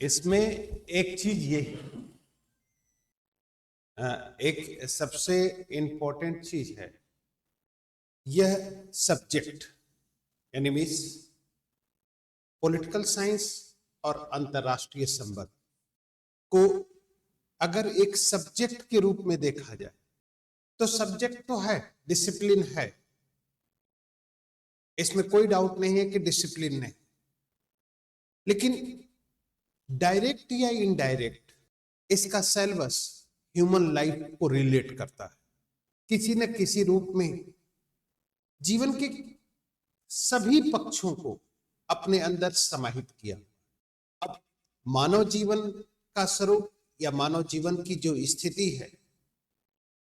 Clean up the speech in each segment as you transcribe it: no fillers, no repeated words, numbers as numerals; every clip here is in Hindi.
इसमें एक चीज ये एक सबसे इंपॉर्टेंट चीज है, यह सब्जेक्ट यानी मीन्स पॉलिटिकल साइंस और अंतरराष्ट्रीय संबंध को अगर एक सब्जेक्ट के रूप में देखा जाए तो सब्जेक्ट तो है, डिसिप्लिन है, इसमें कोई डाउट नहीं है कि डिसिप्लिन नहीं, लेकिन डायरेक्ट या इनडायरेक्ट इसका सिलेबस ह्यूमन लाइफ को रिलेट करता है, किसी न किसी रूप में जीवन के सभी पक्षों को अपने अंदर समाहित किया। अब मानव जीवन का स्वरूप या मानव जीवन की जो स्थिति है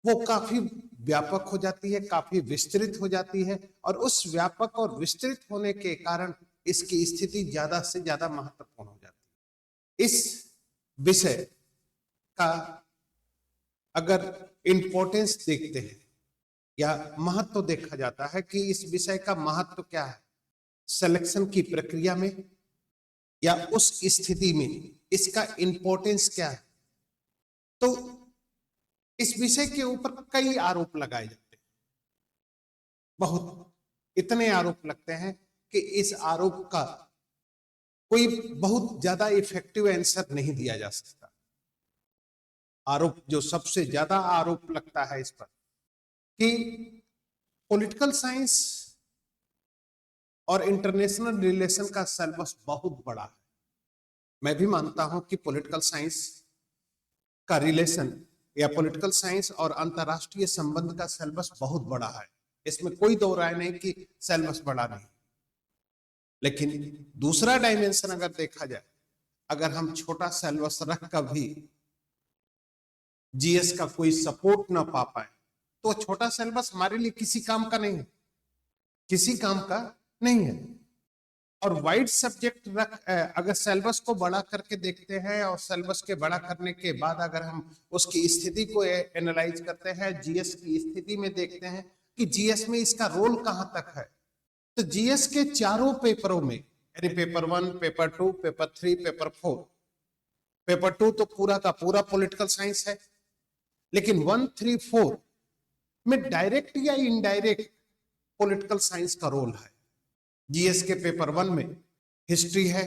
वो काफी व्यापक हो जाती है, काफी विस्तृत हो जाती है, और उस व्यापक और विस्तृत होने के कारण इसकी स्थिति ज्यादा से ज्यादा महत्वपूर्ण हो जाती है। इस विषय का अगर इंपॉर्टेंस देखते हैं या महत्व देखा जाता है कि इस विषय का महत्व क्या है सिलेक्शन की प्रक्रिया में या उस स्थिति में इसका इंपॉर्टेंस क्या है, तो इस विषय के ऊपर कई आरोप लगाए जाते हैं, बहुत इतने आरोप लगते हैं कि इस आरोप का कोई बहुत ज्यादा इफेक्टिव आंसर नहीं दिया जा सकता। आरोप जो सबसे ज्यादा आरोप लगता है इस पर कि पॉलिटिकल साइंस और इंटरनेशनल रिलेशन का सिलेबस बहुत बड़ा है। मैं भी मानता हूं कि पॉलिटिकल साइंस का रिलेशन या पॉलिटिकल साइंस और अंतरराष्ट्रीय संबंध का सिलेबस बहुत बड़ा है, इसमें कोई दो राय नहीं कि सिलेबस बड़ा नहीं, लेकिन दूसरा डायमेंशन अगर देखा जाए, अगर हम छोटा सिलेबस रख कर भी जीएस का कोई सपोर्ट ना पा पाए तो छोटा सिलेबस हमारे लिए किसी काम का नहीं है, किसी काम का नहीं है। और वाइड सब्जेक्ट रख अगर सिलेबस को बड़ा करके देखते हैं और सिलेबस के बड़ा करने के बाद अगर हम उसकी स्थिति को एनालाइज करते हैं, जीएस की स्थिति में देखते हैं कि जीएस में इसका रोल कहां तक है, तो जीएस के चारों पेपरों में यानी paper 1, paper 2, paper 3, paper 4, paper 2 तो पूरा का पूरा पॉलिटिकल साइंस है, लेकिन 1, 3, 4 में डायरेक्ट या इनडायरेक्ट पॉलिटिकल साइंस का रोल है। जीएस के पेपर 1 में हिस्ट्री है,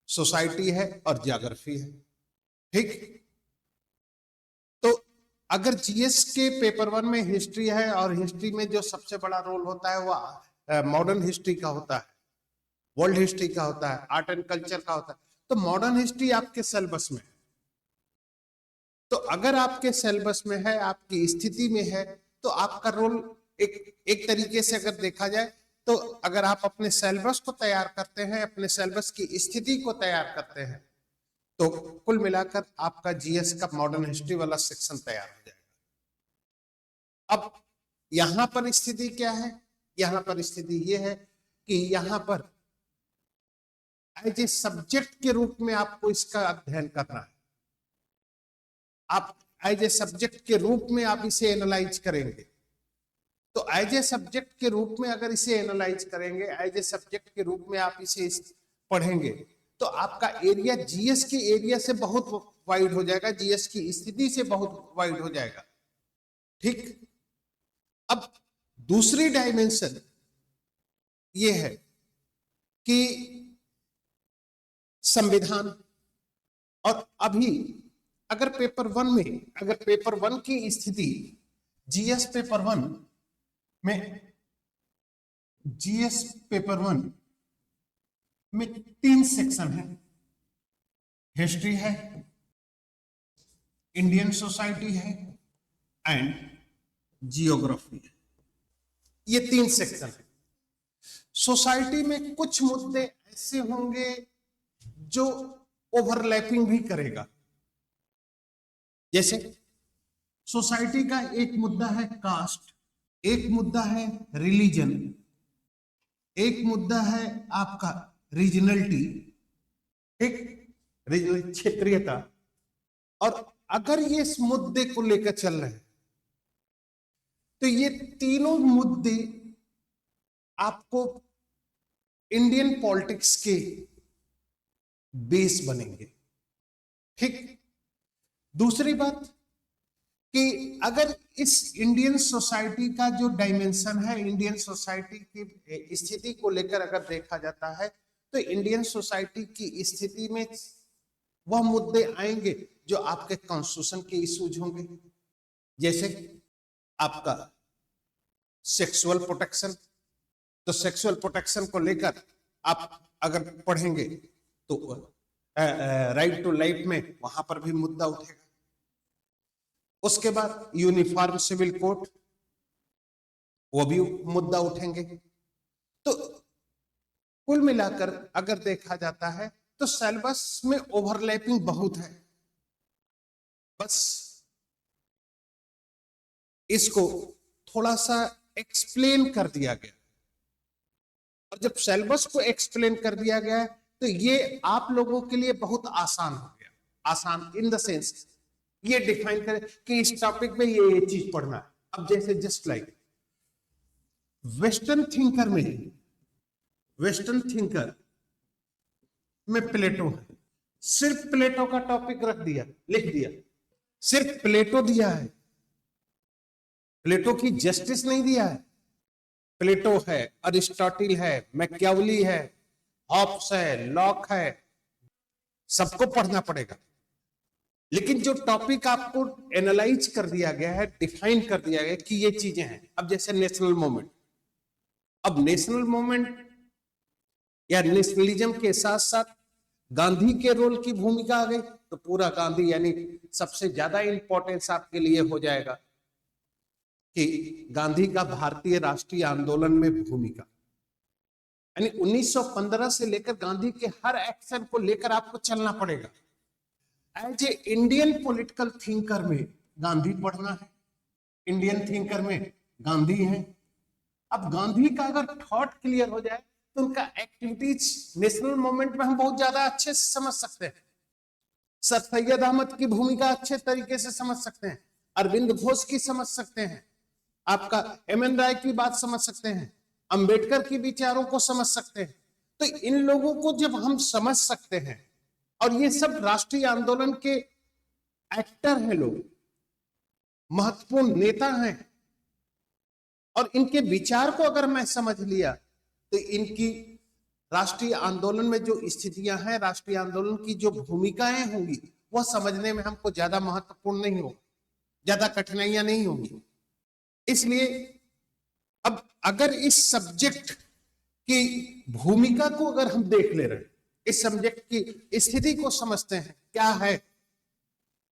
सोसाइटी है और ज्योग्राफी है, ठीक। तो अगर जीएस के पेपर 1 में हिस्ट्री है और हिस्ट्री में जो सबसे बड़ा रोल होता है वो मॉडर्न हिस्ट्री का होता है, वर्ल्ड हिस्ट्री का होता है, आर्ट एंड कल्चर का होता है, तो मॉडर्न हिस्ट्री आपके सिलेबस में है। तो अगर आपके सिलेबस में है, आपकी स्थिति में है, तो आपका रोल एक तरीके से अगर देखा जाए तो अगर आप अपने सिलेबस को तैयार करते हैं, अपने सिलेबस की स्थिति को तैयार करते हैं, तो कुल मिलाकर आपका जीएस का मॉडर्न हिस्ट्री वाला सेक्शन तैयार हो जाएगा। अब यहां पर स्थिति क्या है, यहां पर स्थिति यह है कि यहां पर एज ए सब्जेक्ट के रूप में आपको इसका अध्ययन करना है, आप एज ए सब्जेक्ट के रूप में आप इसे एनालाइज करेंगे, तो एज ए सब्जेक्ट के रूप में अगर इसे एनालाइज करेंगे, एज ए सब्जेक्ट के रूप में आप इसे पढ़ेंगे, तो आपका एरिया जीएस के एरिया से बहुत वाइड हो जाएगा, जीएस की स्थिति से बहुत वाइड हो जाएगा, ठीक। अब दूसरी डायमेंशन ये है कि संविधान, और अभी अगर पेपर 1 में अगर पेपर 1 की स्थिति जीएस पेपर 1 में, जीएस पेपर 1 में 3 सेक्शन है, हिस्ट्री है, इंडियन सोसाइटी है एंड जियोग्राफी है, ये 3 सेक्शन है। सोसाइटी में कुछ मुद्दे ऐसे होंगे जो ओवरलैपिंग भी करेगा, जैसे सोसाइटी का एक मुद्दा है कास्ट, एक मुद्दा है रिलीजन, एक मुद्दा है आपका रीजनलिटी, एक रीजनल क्षेत्रीयता, और अगर ये इस मुद्दे को लेकर चल रहे हैं तो ये तीनों मुद्दे आपको इंडियन पॉलिटिक्स के बेस बनेंगे। ठीक। दूसरी बात कि अगर इस इंडियन सोसाइटी का जो डायमेंशन है, इंडियन सोसाइटी की स्थिति को लेकर अगर देखा जाता है, तो इंडियन सोसाइटी की स्थिति में वह मुद्दे आएंगे जो आपके कॉन्स्टिट्यूशन के इश्यूज होंगे, जैसे आपका सेक्सुअल प्रोटेक्शन। तो सेक्सुअल प्रोटेक्शन को लेकर आप अगर पढ़ेंगे तो राइट टू लाइफ में वहां पर भी मुद्दा उठेगा। उसके बाद यूनिफॉर्म सिविल कोड, वो भी मुद्दा उठेंगे। तो कुल मिलाकर अगर देखा जाता है तो सिलेबस में ओवरलैपिंग बहुत है, बस इसको थोड़ा सा एक्सप्लेन कर दिया गया। और जब सिलेबस को एक्सप्लेन कर दिया गया है तो ये आप लोगों के लिए बहुत आसान हो गया। आसान इन द सेंस ये डिफाइन करें कि इस टॉपिक में ये चीज पढ़ना है। अब जैसे जस्ट लाइक वेस्टर्न थिंकर में, वेस्टर्न थिंकर में प्लेटो है, सिर्फ प्लेटो का टॉपिक रख दिया, लिख दिया, सिर्फ प्लेटो दिया है, प्लेटो की जस्टिस नहीं दिया है। प्लेटो है, अरिस्टोटिल है, मैकियावेली है, हॉब्स है, लॉक है, सबको पढ़ना पड़ेगा। लेकिन जो टॉपिक आपको एनालाइज कर दिया गया है, डिफाइन कर दिया गया है कि ये चीजें हैं। अब जैसे नेशनल मूवमेंट, अब नेशनल मूवमेंट या नेशनलिज्म के साथ साथ गांधी के रोल की भूमिका आ गई, तो पूरा गांधी यानी सबसे ज्यादा इंपॉर्टेंस आपके लिए हो जाएगा कि गांधी का भारतीय राष्ट्रीय आंदोलन में भूमिका, यानी 1915 से लेकर गांधी के हर एक्शन को लेकर आपको चलना पड़ेगा। As a Indian political thinker में गांधी पढ़ना है, इंडियन थिंकर में गांधी है। अब गांधी का अगर थॉट क्लियर हो जाए तो उनका एक्टिविटीज नेशनल मूवमेंट में हम बहुत ज्यादा अच्छे से समझ सकते हैं। सर सैयद अहमद की भूमिका अच्छे तरीके से समझ सकते हैं, अरविंद घोष की समझ सकते हैं, आपका एम.एन. राय की बात समझ सकते हैं, अंबेडकर की विचारों को समझ सकते हैं। तो इन लोगों को जब हम समझ सकते हैं, और ये सब राष्ट्रीय आंदोलन के एक्टर हैं, लोग महत्वपूर्ण नेता हैं, और इनके विचार को अगर मैं समझ लिया तो इनकी राष्ट्रीय आंदोलन में जो स्थितियां हैं, राष्ट्रीय आंदोलन की जो भूमिकाएं होंगी, वह समझने में हमको ज्यादा महत्वपूर्ण नहीं होगा, ज्यादा कठिनाइयां नहीं होंगी। इसलिए अब अगर इस सब्जेक्ट की भूमिका को अगर हम देख ले रहे हैं, इस सब्जेक्ट की स्थिति को समझते हैं क्या है,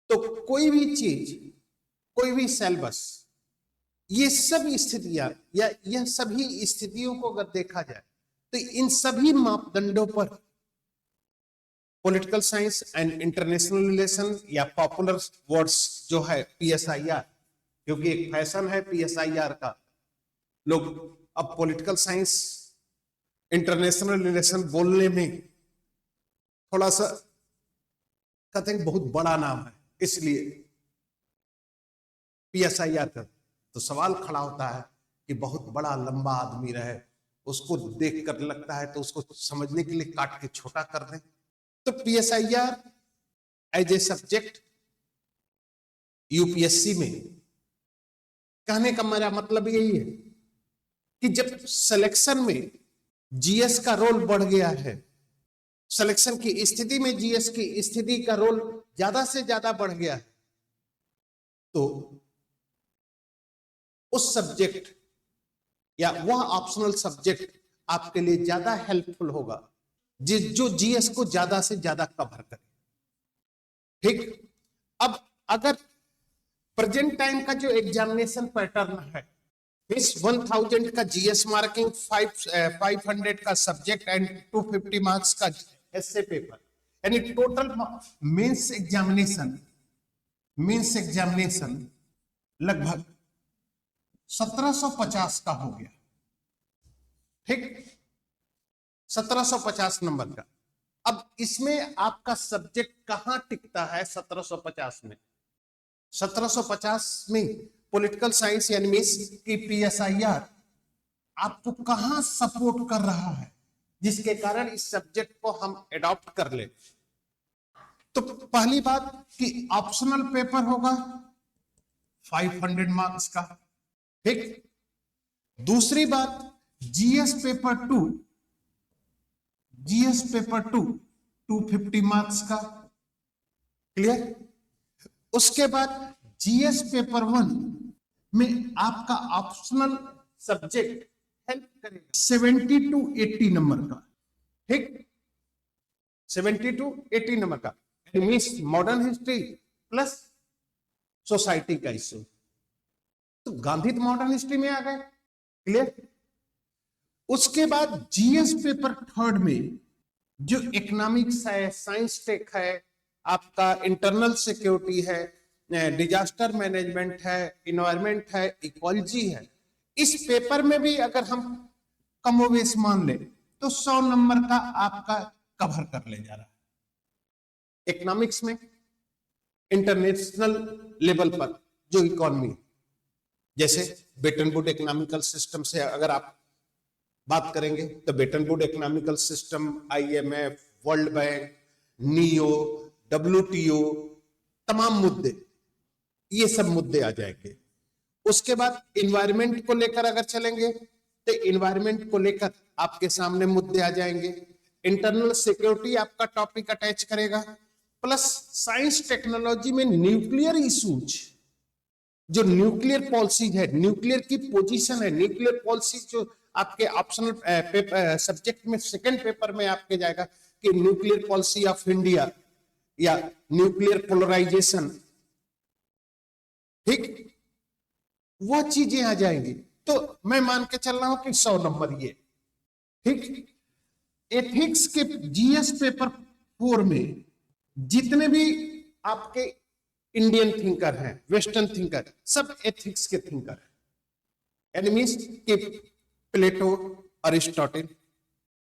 तो कोई भी चीज, कोई भी सिलेबस, ये सब स्थितियां या यह सभी स्थितियों को अगर देखा जाए तो इन सभी मापदंडों पर political science and international relation या पॉपुलर वर्ड्स जो है PSIR, क्योंकि एक फैशन है PSIR का, लोग अब पॉलिटिकल साइंस इंटरनेशनल रिलेशन बोलने में थोड़ा सा कहते हैं बहुत बड़ा नाम है, इसलिए PSIR का तो सवाल खड़ा होता है कि बहुत बड़ा लंबा आदमी रहे, उसको देखकर लगता है तो उसको समझने के लिए काट के छोटा कर दें। तो PSIR as a subject UPSC में, कहने का मेरा मतलब यही है कि जब सिलेक्शन में GS का रोल बढ़ गया है, सिलेक्शन की स्थिति में GS की स्थिति का रोल ज्यादा से ज्यादा बढ़ गया है, तो उस सब्जेक्ट या वह ऑप्शनल सब्जेक्ट आपके लिए ज्यादा हेल्पफुल होगा जो GS को ज्यादा से ज्यादा कवर करे। ठीक। अब अगर प्रेजेंट टाइम का जो एग्जामिनेशन पैटर्न है, इस 1000 का GS मार्किंग, 500 का सब्जेक्ट एंड 250 मार्क्स का एस्से पेपर, यानी टोटल मेंस एग्जामिनेशन लगभग 1750 का हो गया। ठीक, 1750 नंबर का। अब इसमें आपका सब्जेक्ट कहां टिकता है? 1750 में, 1750 में पॉलिटिकल साइंस यानी मींस की PSIR आपको कहां सपोर्ट कर रहा है, जिसके कारण इस सब्जेक्ट को हम अडॉप्ट कर ले। तो पहली बात कि ऑप्शनल पेपर होगा 500 मार्क्स का, ठीक। दूसरी बात जीएस पेपर 2 250 मार्क्स का, क्लियर। उसके बाद जीएस पेपर 1 में आपका ऑप्शनल सब्जेक्ट हेल्प करेगा 70 टू 80 नंबर का, ठीक। 70 टू 80 नंबर का means modern history plus society का इश्यू। तो गांधी तो मॉडर्न हिस्ट्री में आ गए, क्लियर। उसके बाद जीएस पेपर 3 में जो इकोनॉमिक्स है, साइंस टेक है, आपका इंटरनल सिक्योरिटी है, डिजास्टर मैनेजमेंट है, इन्वायरमेंट है, इकोलॉजी है, इस पेपर में भी अगर हम कमोवेश मान ले तो 100 नंबर का आपका कवर कर ले जा रहा है। इकोनॉमिक्स में इंटरनेशनल लेवल पर जो इकोनॉमी, जैसे बेटन वुड इकोनॉमिकल सिस्टम से अगर आप बात करेंगे तो Bretton Woods economical system, IMF, World Bank, neo, WTO, तमाम मुद्दे, ये सब मुद्दे आ जाएंगे। उसके बाद इन्वायरमेंट को लेकर अगर चलेंगे तो इन्वायरमेंट को लेकर आपके सामने मुद्दे आ जाएंगे। इंटरनल सिक्योरिटी आपका टॉपिक अटैच करेगा, प्लस साइंस टेक्नोलॉजी में न्यूक्लियर इशूज, जो न्यूक्लियर पॉलिसी है, न्यूक्लियर की पोजीशन है, न्यूक्लियर पॉलिसी जो आपके ऑप्शनल सब्जेक्ट में सेकंड पेपर में आपके जाएगा कि न्यूक्लियर पॉलिसी ऑफ इंडिया या न्यूक्लियर पोलराइजेशन, ठीक, वो चीजें आ जाएंगी। तो मैं मान के चल रहा हूं कि 100 नंबर ये, ठीक। एथिक्स के जीएस पेपर 4 में जितने भी आपके इंडियन थिंकर हैं, वेस्टर्न थिंकर, सब एथिक्स के थिंकर हैं। यानी मीन्स कि प्लेटो, अरिस्टोटल,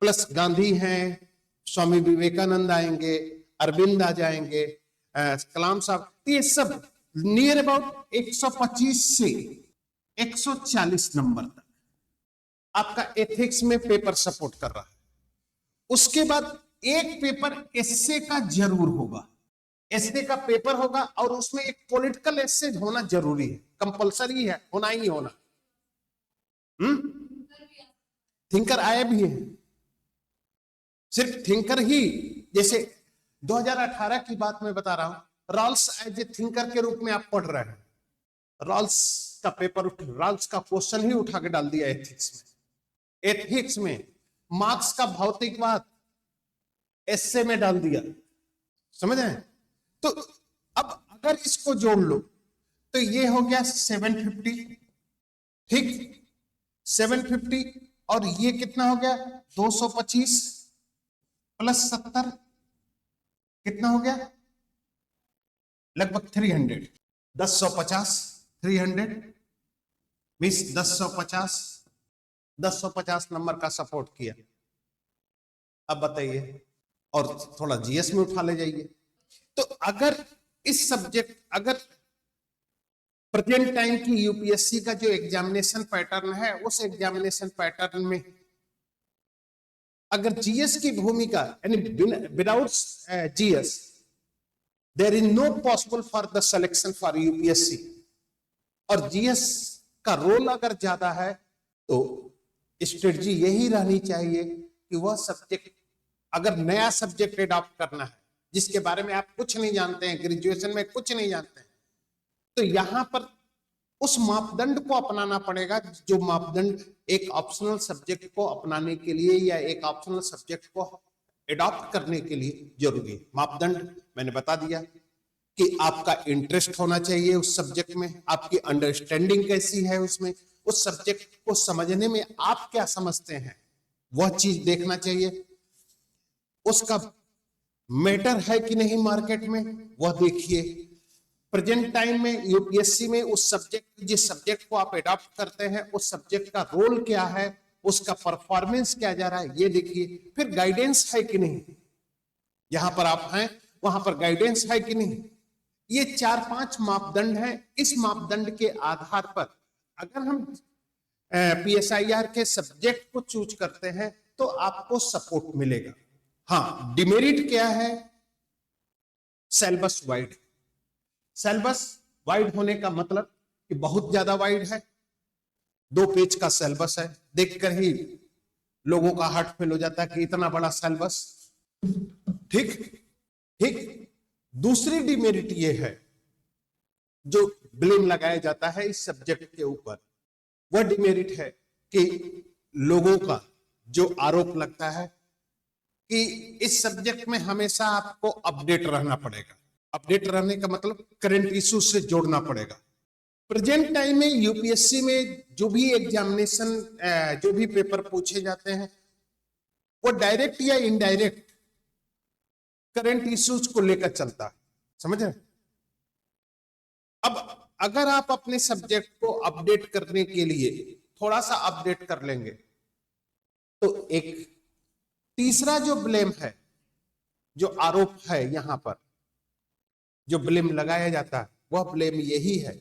प्लस गांधी हैं, स्वामी विवेकानंद आएंगे, अरविंद आ जाएंगे, कलाम साहब, ये सब नियर अबाउट 125 से 140 नंबर तक आपका एथिक्स में पेपर सपोर्ट कर रहा है। उसके बाद एक पेपर एस्से का जरूर होगा, एस्से का पेपर होगा और उसमें एक पॉलिटिकल एस्से होना जरूरी है, कंपलसरी है, होना ही होना। थिंकर आए भी हैं, सिर्फ थिंकर ही, जैसे 2018 की बात मैं बता रहा हूं, रॉल्स एज ए थिंकर के रूप में आप पढ़ रहे हैं, रॉल्स का पेपर रॉल्स का क्वेश्चन ही उठा के डाल दिया एथिक्स में। एथिक्स में मार्क्स का भौतिकवाद एस्से में डाल दिया, समझ रहे हैं। तो अब अगर इसको जोड़ लो तो ये हो गया 750, ठीक, 750, और ये कितना हो गया 225 प्लस 70 कितना हो गया, लगभग 300, 1050, 300 मीन्स 1050 नंबर का सपोर्ट किया। अब बताइए, और थोड़ा जीएस में उठा ले जाइए। तो अगर इस सब्जेक्ट, अगर प्रेजेंट टाइम की यूपीएससी का जो एग्जामिनेशन पैटर्न है, उस एग्जामिनेशन पैटर्न में अगर जीएस की भूमिका, यानी without GS there is no possible for the selection for UPSC, और जीएस का रोल अगर ज्यादा है तो स्ट्रेटजी यही रहनी चाहिए कि वह सब्जेक्ट, अगर नया सब्जेक्ट एडॉप्ट करना है जिसके बारे में आप कुछ नहीं जानते हैं, ग्रेजुएशन में कुछ नहीं जानते हैं, तो यहां पर उस मापदंड को अपनाना पड़ेगा जो मापदंड एक ऑप्शनल सब्जेक्ट को अपनाने के लिए या एक ऑप्शनल सब्जेक्ट को एडॉप्ट करने के लिए जरूरी है। मापदंड मैंने बता दिया कि आपका इंटरेस्ट होना चाहिए उस सब्जेक्ट में, आपकी अंडरस्टैंडिंग कैसी है उसमें, उस सब्जेक्ट को समझने में आप क्या समझते हैं वह चीज देखना चाहिए, उसका मैटर है कि नहीं मार्केट में वह देखिए। प्रेजेंट टाइम में यूपीएससी में उस सब्जेक्ट, जिस सब्जेक्ट को आप एडॉप्ट करते हैं उस सब्जेक्ट का रोल क्या है, उसका परफॉर्मेंस क्या जा रहा है ये देखिए। फिर गाइडेंस है कि नहीं, यहां पर आप हैं वहां पर गाइडेंस है कि नहीं, ये 4-5 मापदंड हैं। इस मापदंड के आधार पर अगर हम पीएसआईआर के सब्जेक्ट को चूज करते हैं तो आपको सपोर्ट मिलेगा। हाँ, डिमेरिट क्या है, सिलेबस वाइड। सिलेबस वाइड होने का मतलब कि बहुत ज्यादा वाइड है, 2 पेज का सिलेबस है, देखकर ही लोगों का हार्ट फेल हो जाता है कि इतना बड़ा सिलेबस। ठीक ठीक। दूसरी डिमेरिट ये है, जो ब्लेम लगाया जाता है इस सब्जेक्ट के ऊपर, वह डिमेरिट है कि लोगों का जो आरोप लगता है कि इस सब्जेक्ट में हमेशा आपको अपडेट रहना पड़ेगा। अपडेट रहने का मतलब करंट इश्यू से जोड़ना पड़ेगा। प्रेजेंट टाइम में यूपीएससी में जो भी एग्जामिनेशन, जो भी पेपर पूछे जाते हैं, वो डायरेक्ट या इनडायरेक्ट करंट इश्यूज को लेकर चलता है। समझ रहे? अब अगर आप अपने सब्जेक्ट को अपडेट करने के लिए थोड़ा सा अपडेट कर लेंगे, तो एक तीसरा जो ब्लेम है, जो आरोप है यहां पर, जो ब्लेम लगाया जाता है, वह ब्लेम यही है,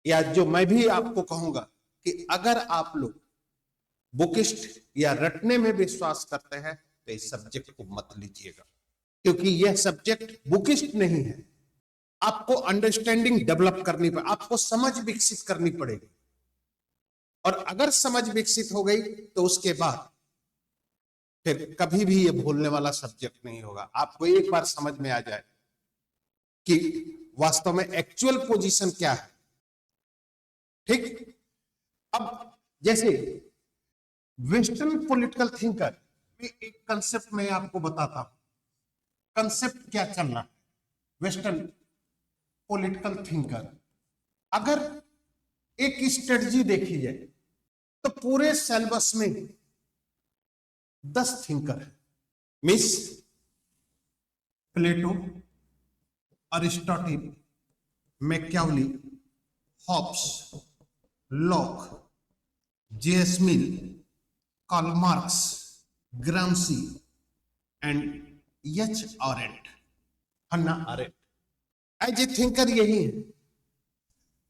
या जो मैं भी आपको कहूंगा कि अगर आप लोग बुकिस्ट या रटने में विश्वास करते हैं तो इस सब्जेक्ट को मत लीजिएगा, क्योंकि यह सब्जेक्ट बुकिस्ट नहीं है। आपको अंडरस्टैंडिंग डेवलप करनी पड़ेगी, आपको समझ विकसित करनी पड़ेगी, और अगर समझ विकसित हो गई तो उसके बाद फिर कभी भी ये भूलने वाला सब्जेक्ट नहीं होगा। आपको एक बार समझ में आ जाए कि वास्तव में एक्चुअल पोजीशन क्या है। ठीक। अब जैसे वेस्टर्न पॉलिटिकल थिंकर, एक कंसेप्ट मैं आपको बताता हूं, कंसेप्ट क्या चल रहा है। वेस्टर्न पॉलिटिकल थिंकर, अगर एक स्ट्रेटजी देखी जाए तो पूरे सिलेबस में 10 थिंकर है। मिस Plato, Aristotle, Machiavelli, Hobbes, Locke, J S. Mill, Karl Marx, Gramsci and H. Arendt, Hannah Arendt. As a thinker यही है,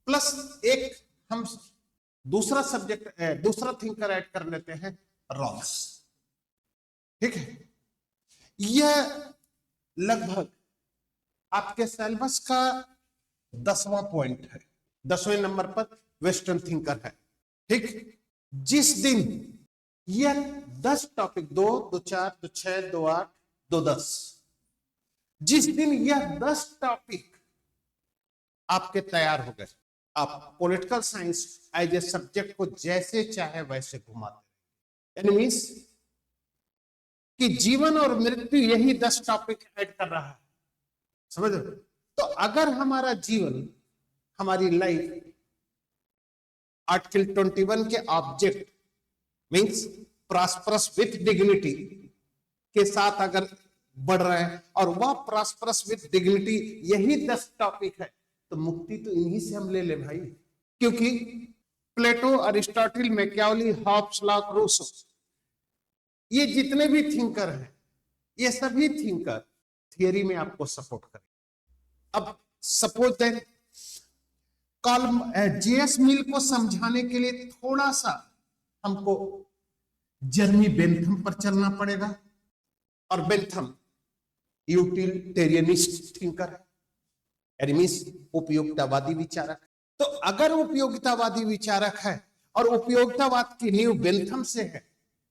प्लस एक हम दूसरा सब्जेक्ट, दूसरा थिंकर ऐड कर लेते हैं, रॉल्स। ठीक है। यह लगभग आपके सिलेबस का 10वां पॉइंट है, 10वें नंबर पर वेस्टर्न थिंकर है। ठीक। जिस दिन यह 10 टॉपिक, 2, 2, 4, 2, 6, 2, 8, 2, 10, जिस दिन यह 10 टॉपिक आपके तैयार हो गए, आप political science as a subject को जैसे चाहे वैसे घुमाते, यानी मींस कि जीवन और मृत्यु यही 10 टॉपिक ऐड कर रहा है। समझ रहे? तो अगर हमारा जीवन, हमारी लाइफ आर्टिकल 21 के object means prosperous with dignity के साथ अगर बढ़ रहे हैं, और वह प्रॉस्परस विथ डिग्निटी यही 10 टॉपिक है, तो मुक्ति तो इन्हीं से हम ले ले भाई। क्योंकि Plato, Aristotle, Machiavelli, Hobbes, Locke, Rousseau, ये जितने भी थिंकर हैं, ये सभी थिंकर थियरी में आपको सपोर्ट करें। अब सपोज दैट जे.एस. मिल को समझाने के लिए थोड़ा सा हमको जर्मी बेंथम पर चलना पड़ेगा, और बेंथम यूटिलिटेरियनिस्ट थिंकर है, उपयोगितावादी विचारक। तो अगर उपयोगितावादी विचारक है और उपयोगितावाद की नींव बेंथम से है,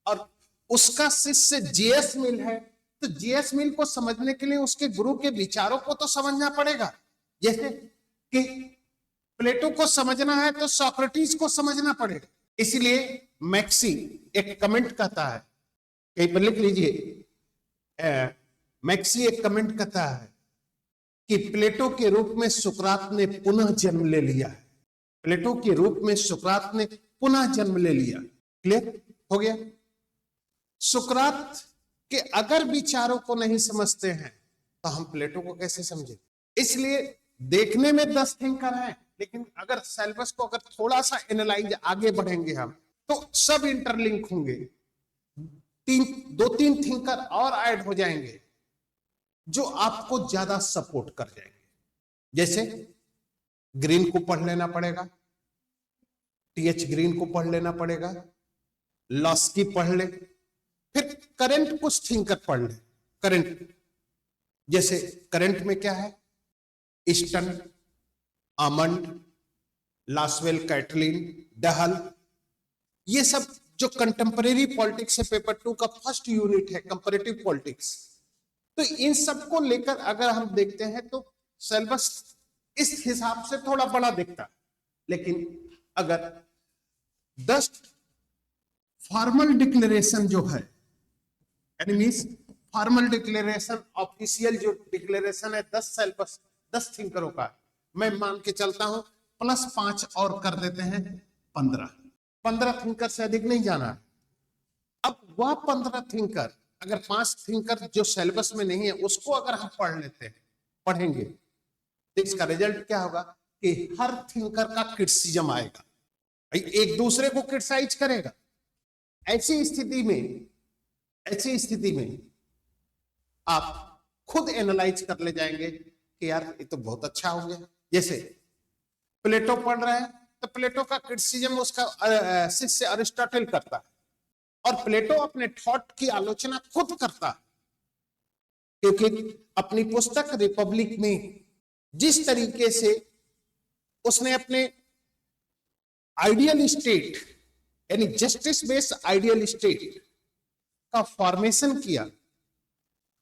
और उसका शिष्य जे.एस. मिल है, तो जे.एस. मिल को समझने के लिए उसके गुरु के विचारों को तो समझना पड़ेगा। जैसे कि प्लेटो को समझना है तो सोक्रेटिस को समझना पड़ेगा। इसलिए मैक्सी एक कमेंट कहता है, कहीं पर लिख लीजिए, मैक्सी एक कमेंट कहता है कि प्लेटो के रूप में सुकरात ने पुनः जन्म ले लिया है। प्लेटो के रूप में सुकरात ने पुनः जन्म ले लिया। क्लियर हो गया? सुकरात के अगर विचारों को नहीं समझते हैं तो हम प्लेटो को कैसे समझे? इसलिए देखने में 10 थिंकर हैं, लेकिन अगर सिलेबस को अगर थोड़ा सा एनालाइज आगे बढ़ेंगे हम, तो सब इंटरलिंक होंगे। 2-3 थिंकर और ऐड हो जाएंगे जो आपको ज्यादा सपोर्ट कर जाएंगे। जैसे ग्रीन को पढ़ लेना पड़ेगा, टी.एच. ग्रीन को पढ़ लेना पड़ेगा, लॉस्की पढ़ ले, फिर करंट कुछ थिंकर पढ़ ले, करंट जैसे करंट में क्या है, Easton, Almond, Lasswell, Catlin, Dahl, ये सब जो कंटेम्परेरी पॉलिटिक्स है, पेपर 2 का फर्स्ट यूनिट है कंपैरेटिव पॉलिटिक्स। तो इन सब को लेकर अगर हम देखते हैं तो सिलेबस इस हिसाब से थोड़ा बड़ा दिखता है, लेकिन अगर 10 फॉर्मल डिक्लेरेशन जो है, यानी मींस फॉर्मल डिक्लेरेशन, ऑफिशियल जो डिक्लेरेशन है 10 सिलेबस 10 थिंकरों का, मैं मान के चलता हूं प्लस 5 और कर देते हैं 15 थिंकर से अधिक नहीं जाना है। अब वह 15 थिंकर, अगर 5 थिंकर जो सिलेबस में नहीं है उसको अगर हम पढ़ेंगे तो इसका रिजल्ट क्या होगा कि हर थिंकर का क्रिटिसिज्म आएगा, एक दूसरे को क्रिटिसाइज करेगा। ऐसी स्थिति में आप खुद एनालाइज कर ले जाएंगे कि यार ये तो बहुत अच्छा हो गया। जैसे प्लेटो पढ़ रहा है तो प्लेटो का क्रिटिसिज्म उसका शिष्य अरिस्टोटल करता है, और प्लेटो अपने थॉट की आलोचना खुद करता है, क्योंकि अपनी पुस्तक रिपब्लिक में जिस तरीके से उसने अपने आइडियल स्टेट, यानी जस्टिस बेस्ड आइडियल स्टेट का फॉर्मेशन किया,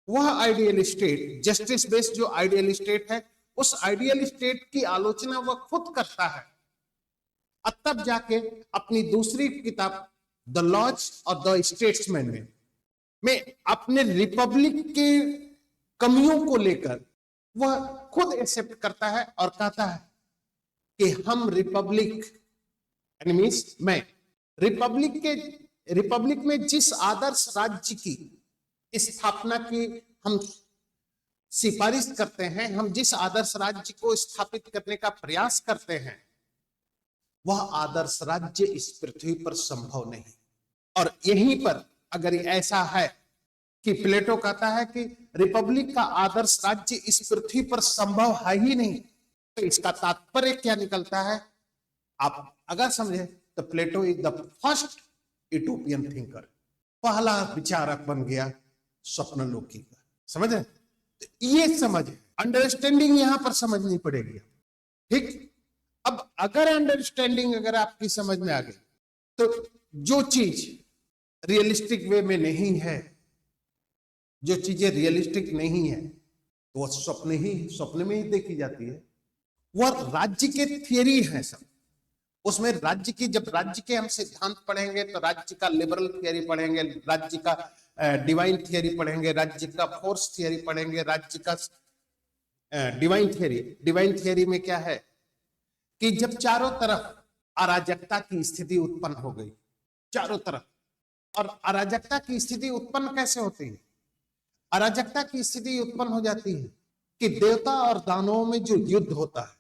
वह आइडियल स्टेट, जस्टिस बेस्ड जो आइडियल स्टेट है, उस आइडियल स्टेट की आलोचना वह खुद करता है। और तब जाके अपनी दूसरी किताब द लॉज और द स्टेट्समैन में अपने रिपब्लिक के कमियों को लेकर वह खुद एक्सेप्ट करता है और कहता है कि हम रिपब्लिक, यानी मींस मैं रिपब्लिक में जिस आदर्श राज्य की स्थापना की हम सिफारिश करते हैं, हम जिस आदर्श राज्य को स्थापित करने का प्रयास करते हैं, वह आदर्श राज्य इस पृथ्वी पर संभव नहीं। और यहीं पर अगर ऐसा है कि प्लेटो कहता है कि रिपब्लिक का आदर्श राज्य इस पृथ्वी पर संभव है ही नहीं, तो इसका तात्पर्य क्या निकलता है आप अगर समझे तो Plato is the first utopian thinker, पहला विचारक बन गया स्वप्नलोकी का। समझ रहे? तो ये समझ, अंडरस्टैंडिंग यहां पर समझनी पड़ेगी। ठीक, अब अगर अंडरस्टैंडिंग अगर आपकी समझ में आ गई तो जो चीज रियलिस्टिक वे में नहीं है, जो चीजें रियलिस्टिक नहीं है, तो वह स्वप्न में ही देखी जाती है। वह राज्य के थियरी है सब, उसमें राज्य की, जब राज्य के हम सिद्धांत पढ़ेंगे तो राज्य का लिबरल थियरी पढ़ेंगे, राज्य का डिवाइन थियरी पढ़ेंगे, राज्य का फोर्स थियरी पढ़ेंगे, राज्य का डिवाइन थियरी में क्या है कि जब चारों तरफ अराजकता की स्थिति उत्पन्न हो गई, चारों तरफ, और अराजकता की स्थिति उत्पन्न कैसे होती है? अराजकता की स्थिति उत्पन्न हो जाती है कि देवता और दानवों में जो युद्ध होता है,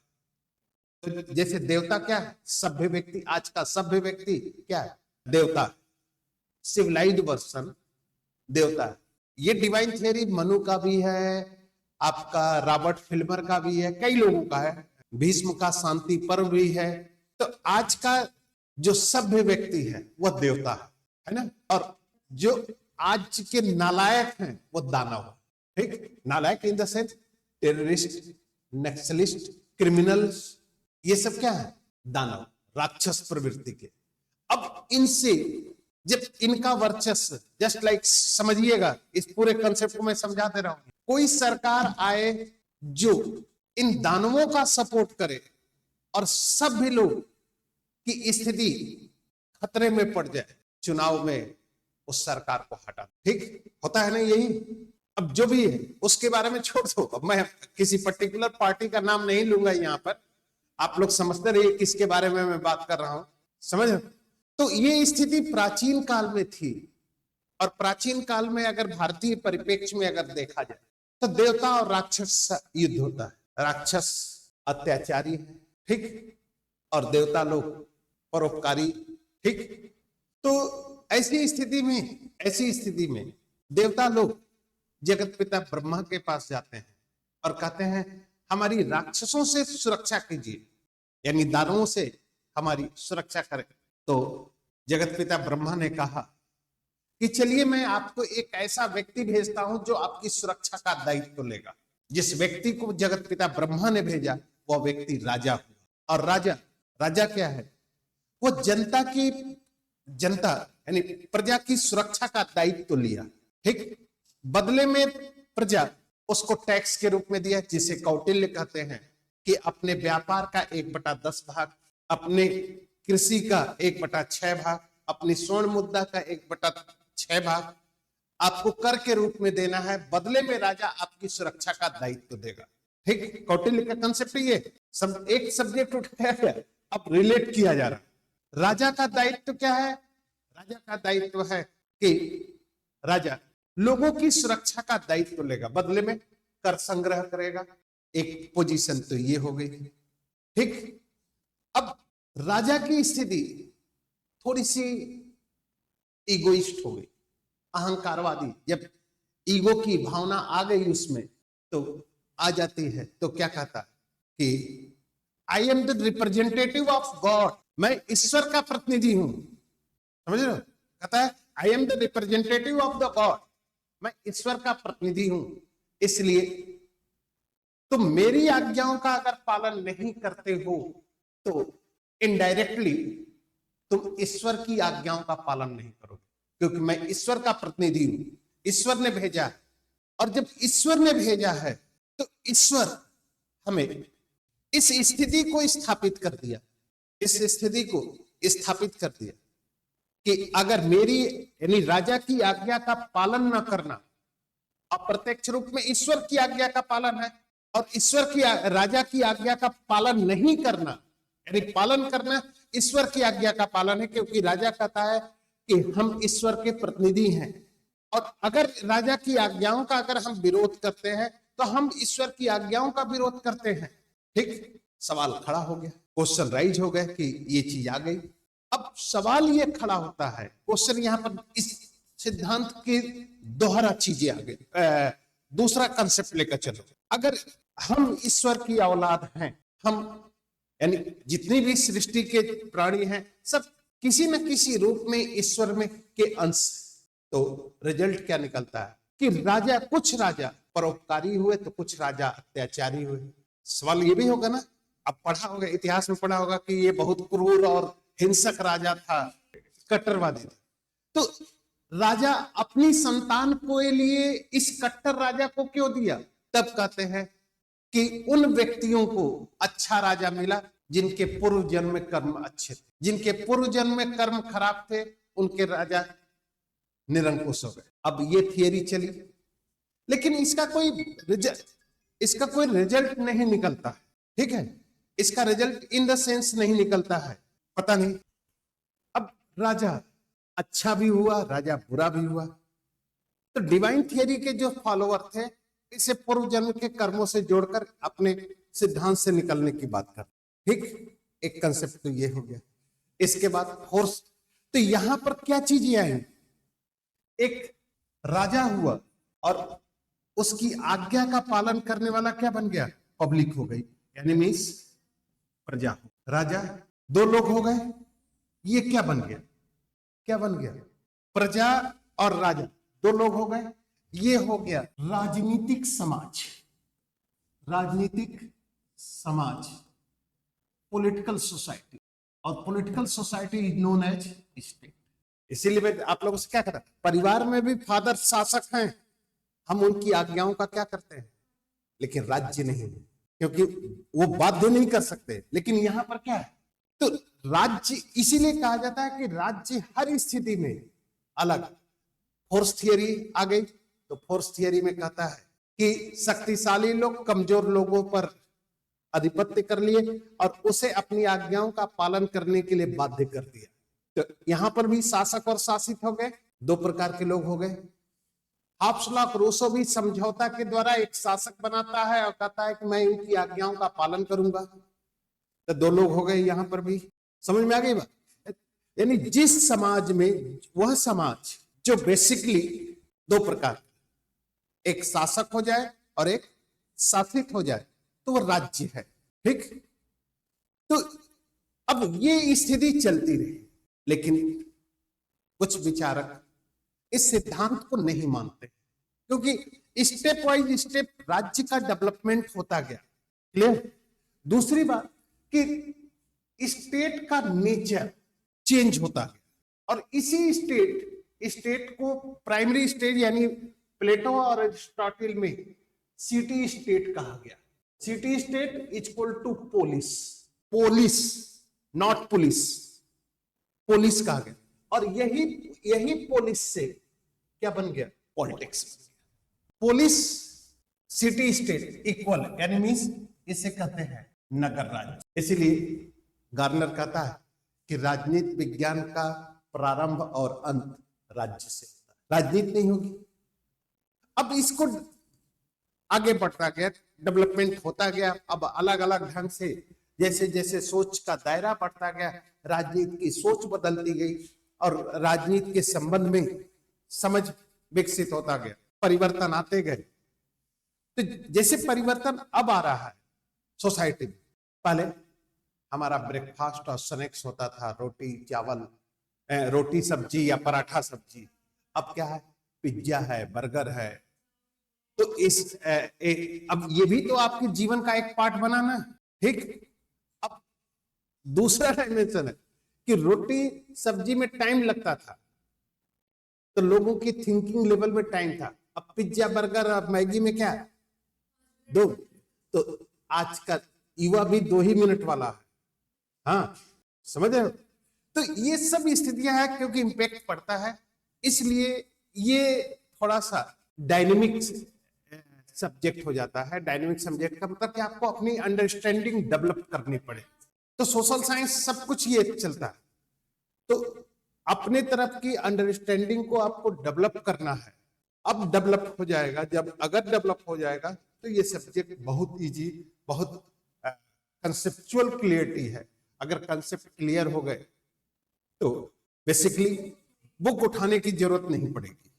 तो जैसे देवता क्या है? सभ्य व्यक्ति, आज का सभ्य व्यक्ति क्या है? देवता, सिविलाइज्ड वर्सन देवता है। ये डिवाइन थियरी मनु का भी है, आपका रॉबर्ट फिल्मर का भी है, कई लोगों का है, भीष्म का शांति पर्व भी है। तो आज का जो सभ्य व्यक्ति है वह देवता है ना, और जो आज के नालायक हैं वो दानव है। ठीक, नालायक in the sense terrorist, naxalist, criminals, ये सब क्या है? दानव, राक्षस प्रवृत्ति के। अब इनसे जब इनका वर्चस्व, जस्ट लाइक समझिएगा, इस पूरे कंसेप्ट को मैं समझाते रहूंगा, कोई सरकार आए जो इन दानवों का सपोर्ट करे और सभी लोग की स्थिति खतरे में पड़ जाए, चुनाव में उस सरकार को हटा, ठीक होता है ना यही। अब जो भी है उसके बारे में छोड़ दो, अब मैं किसी पर्टिकुलर पार्टी का नाम नहीं लूंगा यहाँ पर, आप लोग समझते रहिए किसके बारे में मैं बात कर रहा हूं, समझ। तो ये स्थिति प्राचीन काल में थी, और प्राचीन काल में अगर भारतीय परिप्रेक्ष्य में अगर देखा जाए तो देवता और राक्षस युद्ध होता है। राक्षस अत्याचारी है, ठीक, और देवता लोग परोपकारी, ठीक। तो ऐसी स्थिति में देवता लोग जगत पिता ब्रह्मा के पास जाते हैं और कहते हैं हमारी राक्षसों से सुरक्षा कीजिए, यानी दानवों से हमारी सुरक्षा करें। तो जगत पिता ब्रह्मा ने कहा कि चलिए मैं आपको एक ऐसा व्यक्ति भेजता हूं जो आपकी सुरक्षा का दायित्व लेगा। जिस व्यक्ति को जगत पिता ब्रह्मा ने भेजा वह व्यक्ति राजा हुआ। और राजा राजा क्या है? वो जनता यानी प्रजा की सुरक्षा का दायित्व लिया। ठीक, बदले में प्रजा उसको टैक्स के रूप में दिया, जिसे कौटिल्य कहते हैं कि अपने व्यापार का 1/10 भाग, अपने कृषि का 1/6 भाग, अपनी स्वर्ण मुद्रा का 1/6 भाग आपको कर के रूप में देना है। बदले में राजा आपकी सुरक्षा का दायित्व देगा। ठीक, कौटिल्य का कंसेप्ट ये एक सब्जेक्ट उठाया गया, अब रिलेट किया जा रहा। राजा का दायित्व क्या है? राजा का दायित्व है कि राजा लोगों की सुरक्षा का दायित्व लेगा, बदले में कर संग्रह करेगा। एक पोजीशन तो ये हो गई। ठीक, अब राजा की स्थिति थोड़ी सी ईगोइस्ट हो गई, अहंकारवादी। जब ईगो की भावना आ गई उसमें तो आ जाती है, तो क्या कहता है कि I am the representative of God, मैं ईश्वर का प्रतिनिधि हूं। समझ रहे हो? कहता है I am the representative of the God, मैं ईश्वर का प्रतिनिधि हूं, इसलिए तुम मेरी आज्ञाओं का अगर पालन नहीं करते हो तो इनडायरेक्टली तुम ईश्वर की आज्ञाओं का पालन नहीं करोगे, क्योंकि मैं ईश्वर का प्रतिनिधि हूं, ईश्वर ने भेजा है। और जब ईश्वर ने भेजा है तो ईश्वर हमें इस स्थिति को स्थापित कर दिया, इस स्थिति को स्थापित कर दिया कि अगर मेरी यानी राजा की आज्ञा का पालन न करना, अप्रत्यक्ष रूप में ईश्वर की आज्ञा का पालन है, और ईश्वर की राजा की आज्ञा का पालन नहीं करना यानी पालन करना ईश्वर की आज्ञा का पालन है, क्योंकि राजा कहता है कि हम ईश्वर के प्रतिनिधि हैं। और अगर राजा की आज्ञाओं का अगर हम विरोध करते हैं तो हम ईश्वर की आज्ञाओं का विरोध करते हैं। ठीक, सवाल खड़ा हो गया, क्वेश्चन राइज हो गया कि ये चीज आ गई। अब सवाल ये खड़ा होता है, क्वेश्चन यहाँ पर इस सिद्धांत की दोहरा चीजें आ गई, दूसरा कंसेप्ट लेकर चलो। अगर हम ईश्वर की औलाद हैं, हम यानी जितनी भी सृष्टि के प्राणी हैं सब किसी न किसी रूप में ईश्वर में के अंश, तो रिजल्ट क्या निकलता है कि कुछ राजा परोपकारी हुए तो कुछ राजा अत्याचारी हुए। सवाल ये भी होगा ना, अब पढ़ा होगा, इतिहास में पढ़ा होगा कि ये बहुत क्रूर और हिंसक राजा था, कट्टरवादी था। तो राजा अपनी संतान को लिए इस कट्टर राजा को क्यों दिया? तब कहते हैं कि उन व्यक्तियों को अच्छा राजा मिला जिनके पूर्व जन्म में कर्म अच्छे थे, जिनके पूर्व जन्म में कर्म खराब थे उनके राजा निरंकुश हो गए। अब ये थियरी चली, लेकिन इसका कोई रिजल्ट नहीं निकलता है। ठीक है, इसका रिजल्ट इन द सेंस नहीं निकलता है, पता नहीं। अब राजा अच्छा भी हुआ, राजा बुरा भी हुआ। तो डिवाइन थियरी के जो फॉलोअर थे इसे पूर्व जन्म के कर्मों से जोड़कर अपने सिद्धांत से निकलने की बात कर। ठीक, एक कंसेप्ट तो ये हो गया। इसके बाद फोर्स, तो यहां पर क्या चीजें आई? एक राजा हुआ और उसकी आज्ञा का पालन करने वाला क्या बन गया? पब्लिक हो गई, यानी मींस प्रजा। राजा दो लोग हो गए, ये क्या बन गया? क्या बन गया? प्रजा और राजा दो लोग हो गए, ये हो गया राजनीतिक समाज। राजनीतिक समाज, पॉलिटिकल सोसाइटी, और political society is known as state. इसीलिए मैं आप लोगों से क्या कहता, परिवार में भी फादर शासक हैं, हम उनकी आज्ञाओं का क्या करते हैं, लेकिन राज्य नहीं, क्योंकि वो बाध्य नहीं कर सकते। लेकिन यहां पर क्या है, तो राज्य, इसीलिए कहा जाता है कि राज्य हर स्थिति में अलग। फोर्स थियरी आ गई, तो फोर्स थियरी में कहता है कि शक्तिशाली लोग कमजोर लोगों पर आधिपत्य कर लिए और उसे अपनी आज्ञाओं का पालन करने के लिए बाध्य कर दिया। तो यहां पर भी शासक और शासित हो गए, दो प्रकार के लोग हो गए। हाब्सबर्ग रूसो भी समझौता के द्वारा एक शासक बनाता है और कहता है कि मैं इनकी आज्ञाओं का पालन करूंगा, तो दो लोग हो गए। यहां पर भी समझ में आ गई बात? यानी जिस समाज में, वह समाज जो बेसिकली दो प्रकार, एक शासक हो जाए और एक शासित हो जाए, तो वो राज्य है। ठीक, तो अब ये स्थिति चलती रही, लेकिन कुछ विचारक इस सिद्धांत को नहीं मानते, क्योंकि स्टेप वाइज स्टेप राज्य का डेवलपमेंट होता गया। क्लियर। दूसरी बात कि स्टेट का नेचर चेंज होता गया और इसी स्टेट को प्राइमरी स्टेट यानी प्लेटो और एरिस्टोटल में सिटी स्टेट कहा गया। City state is equal to polis, polis not police, polis कहा गया। और यही पोलिस से क्या बन गया? Politics. Polis city state equal यानी मींस इसे कहते हैं नगर राज्य। इसीलिए गार्नर कहता है कि राजनीति विज्ञान का प्रारंभ और अंत राज्य से होता है, राजनीति नहीं होगी। अब इसको आगे बढ़ता गया, डेवलपमेंट होता गया। अब अलग अलग ढंग से जैसे जैसे सोच का दायरा बढ़ता गया, राजनीति की सोच बदलती गई और राजनीति के संबंध में समझ विकसित होता गया, परिवर्तन आते गए। तो जैसे परिवर्तन अब आ रहा है सोसाइटी में, पहले हमारा ब्रेकफास्ट और स्नैक्स होता था रोटी चावल, रोटी सब्जी या पराठा सब्जी। अब क्या है? पिज्जा है, बर्गर है। तो अब ये भी तो आपके जीवन का एक पार्ट बना ना, ठीक। अब दूसरा डायमेंशन है कि रोटी सब्जी में टाइम लगता था, तो लोगों की थिंकिंग लेवल में टाइम था। अब पिज्जा बर्गर और मैगी में क्या है? दो। तो आज का युवा भी 2 ही मिनट वाला है। हाँ, समझ रहे हो? तो ये सब स्थितियां हैं क्योंकि इंपैक्ट पड़ता है। इसलिए ये थोड़ा सा डायनेमिक सब्जेक्ट हो जाता है। डायनेमिक सब्जेक्ट का मतलब कि आपको अपनी अंडरस्टैंडिंग डेवलप करनी पड़े। तो सोशल साइंस सब कुछ ये चलता है। तो अपने तरफ की अंडरस्टैंडिंग को आपको डेवलप करना है। अब डेवलप हो जाएगा, जब अगर डेवलप हो जाएगा तो ये सब्जेक्ट बहुत इजी, बहुत कंसेप्चुअल क्लियरिटी है। अगर कंसेप्ट क्लियर हो गए तो बेसिकली बुक उठाने की जरूरत नहीं पड़ेगी,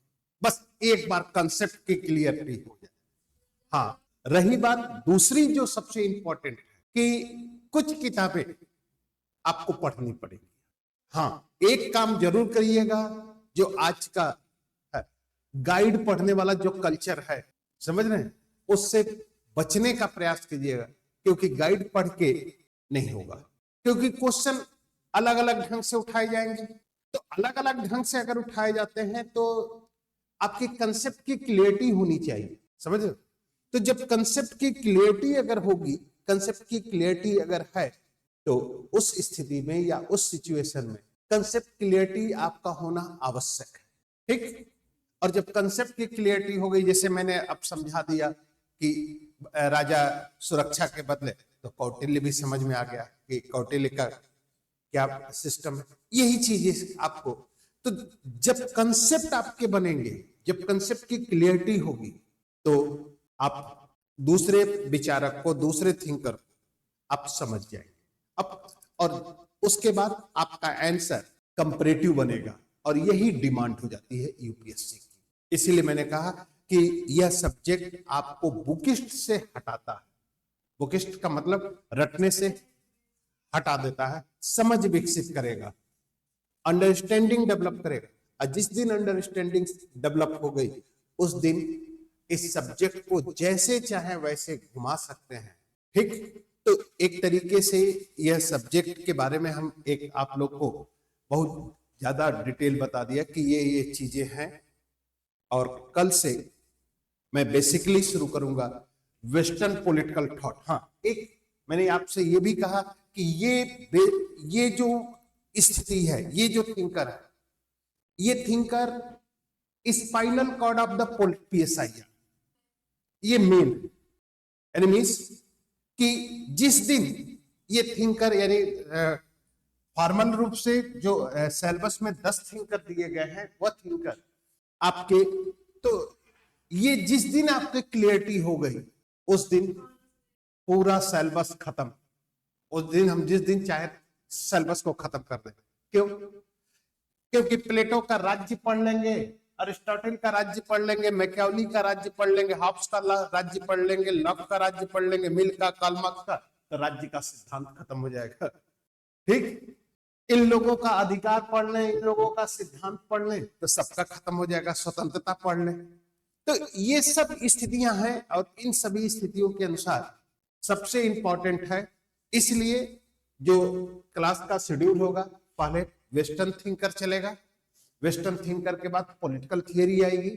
बस एक बार कंसेप्ट की क्लियरिटी हो जाए। हाँ, रही बात दूसरी जो सबसे इंपॉर्टेंट है कि कुछ किताबें आपको पढ़नी पड़ेगी। हाँ, एक काम जरूर करिएगा, जो आज का है, गाइड पढ़ने वाला जो कल्चर है, समझ रहे हैं, उससे बचने का प्रयास कीजिएगा, क्योंकि गाइड पढ़ के नहीं होगा। क्योंकि क्वेश्चन अलग अलग ढंग से उठाए जाएंगे। तो अलग अलग ढंग से अगर उठाए जाते हैं तो आपकी कंसेप्ट की क्लियरिटी होनी चाहिए, समझ रहे हो? तो जब कंसेप्ट की क्लियरिटी अगर होगी, कंसेप्ट की क्लियरिटी अगर है, तो उस स्थिति में या उस सिचुएशन में कंसेप्ट क्लियरिटी आपका होना आवश्यक है, ठीक। और जब कंसेप्ट की क्लियरिटी हो गई, जैसे मैंने अब समझा दिया कि राजा सुरक्षा के बदले, तो कौटिल्य भी समझ में आ गया कि कौटिल्य का क्या सिस्टम है। यही चीजें आपको, तो जब कंसेप्ट आपके बनेंगे, जब कंसेप्ट की क्लियरिटी होगी, तो आप दूसरे विचारक को, दूसरे थिंकर को आप समझ जाएंगे। अब और उसके बाद आपका आंसर कंपैरेटिव बनेगा, और यही डिमांड हो जाती है यूपीएससी की। इसीलिए मैंने कहा कि यह सब्जेक्ट आपको बुकिस्ट से हटाता है। बुकिस्ट का मतलब रटने से हटा देता है, समझ विकसित करेगा, अंडरस्टैंडिंग डेवलप करेगा। और जिस दिन अंडरस्टैंडिंग डेवलप हो गई, उस दिन इस सब्जेक्ट को जैसे चाहे वैसे घुमा सकते हैं, ठीक। तो एक तरीके से यह सब्जेक्ट के बारे में हम एक आप लोग को बहुत ज्यादा डिटेल बता दिया कि ये चीजें हैं। और कल से मैं बेसिकली शुरू करूंगा वेस्टर्न पॉलिटिकल थॉट। हाँ, एक मैंने आपसे ये भी कहा कि ये जो स्थिति है, ये जो थिंकर है, ये thinker spinal cord of the PSI, ये मेन एनिमीज कि जिस दिन ये थिंकर यानी फॉर्मल रूप से जो सिलेबस में 10 थिंकर दिए गए हैं, वह थिंकर आपके, तो ये जिस दिन आपकी क्लियरिटी हो गई, उस दिन पूरा सिलेबस खत्म। उस दिन हम जिस दिन चाहे सिलेबस को खत्म कर दें। क्यों? क्योंकि प्लेटो का राज्य पढ़ लेंगे, अरिस्टोटल का राज्य पढ़ लेंगे, मैकियावेली का राज्य पढ़ लेंगे, हॉब्स का राज्य पढ़ लेंगे, लॉक का राज्य पढ़ लेंगे, मिल का, कार्ल मार्क्स का, तो राज्य का सिद्धांत खत्म हो जाएगा, ठीक। इन लोगों का अधिकार पढ़ लें, इन लोगों का सिद्धांत पढ़ लें तो सबका खत्म हो जाएगा, स्वतंत्रता पढ़ लें। तो ये सब स्थितियां हैं और इन सभी स्थितियों के अनुसार सबसे इंपॉर्टेंट है, इसलिए जो क्लास का शेड्यूल होगा, पहले वेस्टर्न थिंकर चलेगा, वेस्टर्न थिंकर के बाद पॉलिटिकल थियरी आएगी,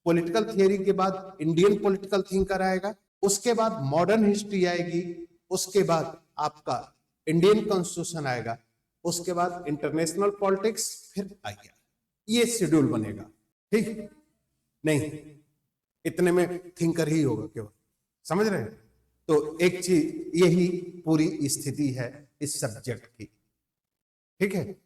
पॉलिटिकल थियरी के बाद इंडियन पॉलिटिकल थिंकर आएगा, उसके बाद मॉडर्न हिस्ट्री आएगी, उसके बाद आपका इंडियन कॉन्स्टिट्यूशन आएगा, उसके बाद इंटरनेशनल पॉलिटिक्स, फिर आएगा। ये शेड्यूल बनेगा, ठीक नहीं? इतने में थिंकर ही होगा केवल, समझ रहे हैं? तो एक चीज, यही पूरी स्थिति है इस सब्जेक्ट की, ठीक है।